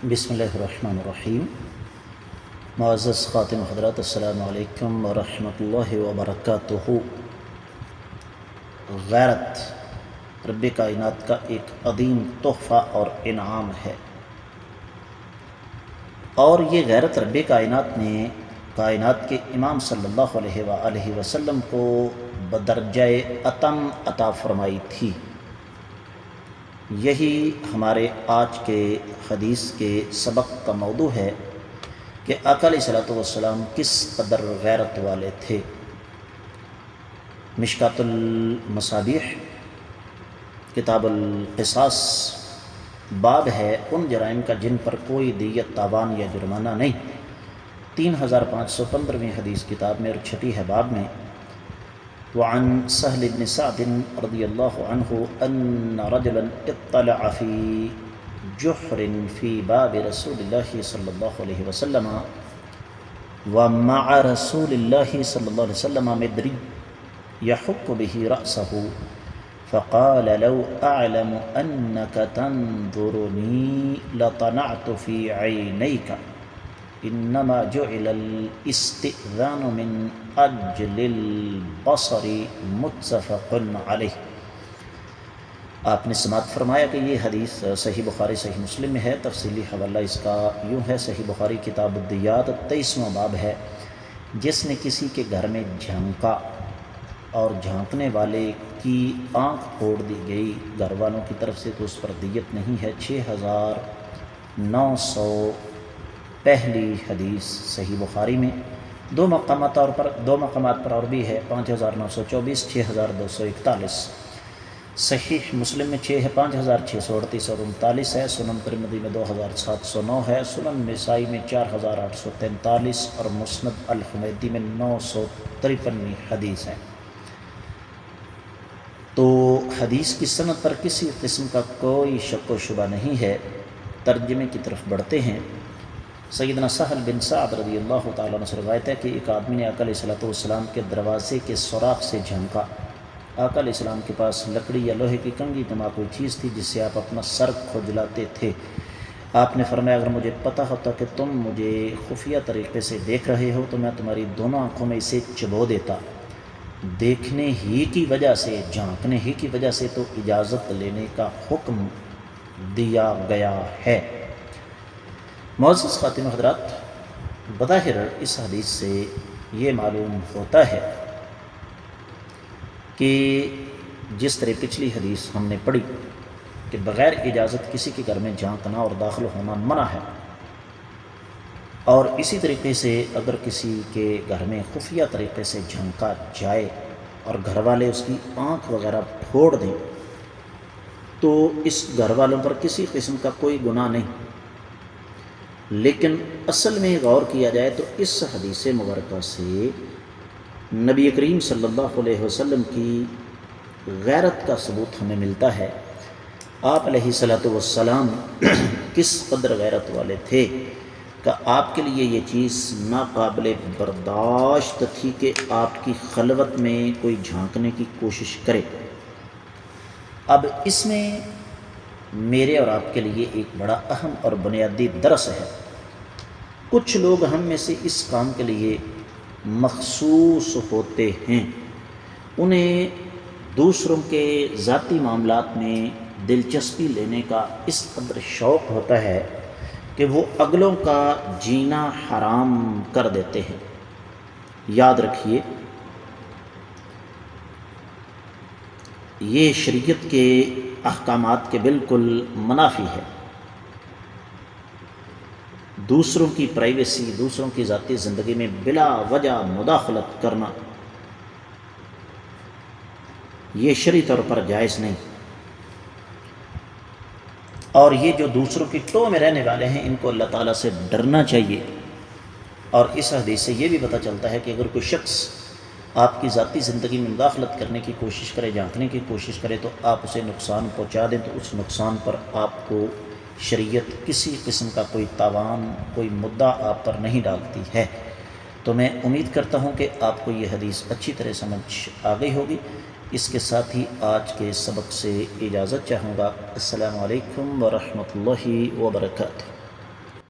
بسم اللہ الرحمن الرحیم۔ معزز خاتم حضرات، السلام علیکم ورحمۃ اللہ وبرکاتہ۔ غیرت رب کائنات کا ایک عظیم تحفہ اور انعام ہے، اور یہ غیرت رب کائنات نے کائنات کے امام صلی اللہ علیہ وآلہ وسلم کو بدرجہ اتم عطا فرمائی تھی۔ یہی ہمارے آج کے حدیث کے سبق کا موضوع ہے کہ آقا علیہ الصلوۃ والسلام کس قدر غیرت والے تھے۔ مشکوٰۃ المصابیح کتاب القصاص باب ہے ان جرائم کا جن پر کوئی دیت، تاوان یا جرمانہ نہیں۔ 3515ویں حدیث کتاب میں اور چھٹی ہے باب میں۔ وعن سہل بن سعد رضی اللہ عنہ ان رجلا اطلع فی جحر فی باب رسول اللہ صلی اللہ علیہ وسلم ومع رسول اللہ صلی اللہ علیہ وسلم مدری يحك به رأسه فقال لو أعلم أنك تنظرني لطنعت في عينيك انما جعل الاستئذان من اجل البصر متفق علیہ۔ آپ نے سماعت فرمایا کہ یہ حدیث صحیح بخاری صحیح مسلم میں ہے۔ تفصیلی حوالہ اس کا یوں ہے، صحیح بخاری کتاب الدیات 23واں باب ہے۔ جس نے کسی کے گھر میں جھانکا اور جھانکنے والے کی آنکھ پھوڑ دی گئی گھر والوں کی طرف سے تو اس پر دیت نہیں ہے۔ 6900 پہلی حدیث صحیح بخاری میں۔ دو مقامات پر اور بھی ہے، 5924، 6241۔ صحیح مسلم میں 5638 اور 39 ہے۔ سنن ترمذی میں 2709 ہے۔ سنن نسائی میں 4843 اور مسند الحمیدی میں 953 حدیث ہے۔ تو حدیث کی سند پر کسی قسم کا کوئی شک و شبہ نہیں ہے۔ ترجمے کی طرف بڑھتے ہیں۔ سیدنا سہل بن سعد رضی اللہ تعالیٰ عنہ سے روایت ہے کہ ایک آدمی نے آقا علیہ الصلوۃ والسلام کے دروازے کے سوراخ سے جھانکا۔ آقا علیہ السلام کے پاس لکڑی یا لوہے کی کنگھی نما کوئی چیز تھی جس سے آپ اپنا سر کھجلاتے تھے۔ آپ نے فرمایا اگر مجھے پتہ ہوتا کہ تم مجھے خفیہ طریقے سے دیکھ رہے ہو تو میں تمہاری دونوں آنکھوں میں اسے چبو دیتا۔ دیکھنے ہی کی وجہ سے، جھانکنے ہی کی وجہ سے تو اجازت لینے کا حکم دیا گیا ہے۔ معزز خاتم حضرات، بظاہر اس حدیث سے یہ معلوم ہوتا ہے کہ جس طرح پچھلی حدیث ہم نے پڑھی کہ بغیر اجازت کسی کے گھر میں جھانکنا اور داخل ہونا منع ہے، اور اسی طریقے سے اگر کسی کے گھر میں خفیہ طریقے سے جھانکا جائے اور گھر والے اس کی آنکھ وغیرہ پھوڑ دیں تو اس گھر والوں پر کسی قسم کا کوئی گناہ نہیں۔ لیکن اصل میں غور کیا جائے تو اس حدیث مبارکہ سے نبی کریم صلی اللہ علیہ وسلم کی غیرت کا ثبوت ہمیں ملتا ہے۔ آپ علیہ الصلوۃ والسلام کس قدر غیرت والے تھے کہ آپ کے لیے یہ چیز ناقابل برداشت تھی کہ آپ کی خلوت میں کوئی جھانکنے کی کوشش کرے۔ اب اس میں میرے اور آپ کے لیے ایک بڑا اہم اور بنیادی درس ہے۔ کچھ لوگ ہم میں سے اس کام کے لیے مخصوص ہوتے ہیں، انہیں دوسروں کے ذاتی معاملات میں دلچسپی لینے کا اس قدر شوق ہوتا ہے کہ وہ اگلوں کا جینا حرام کر دیتے ہیں۔ یاد رکھیے، یہ شریعت کے احکامات کے بالکل منافی ہے۔ دوسروں کی پرائیویسی، دوسروں کی ذاتی زندگی میں بلا وجہ مداخلت کرنا یہ شرعی طور پر جائز نہیں، اور یہ جو دوسروں کی ٹو میں رہنے والے ہیں ان کو اللہ تعالیٰ سے ڈرنا چاہیے۔ اور اس حدیث سے یہ بھی پتہ چلتا ہے کہ اگر کوئی شخص آپ کی ذاتی زندگی میں مداخلت کرنے کی کوشش کرے، جھانکنے کی کوشش کرے تو آپ اسے نقصان پہنچا دیں تو اس نقصان پر آپ کو شریعت کسی قسم کا کوئی تاوان، کوئی مدعا آپ پر نہیں ڈالتی ہے۔ تو میں امید کرتا ہوں کہ آپ کو یہ حدیث اچھی طرح سمجھ آ گئی ہوگی۔ اس کے ساتھ ہی آج کے سبق سے اجازت چاہوں گا۔ السلام علیکم ورحمۃ اللہ وبرکاتہ۔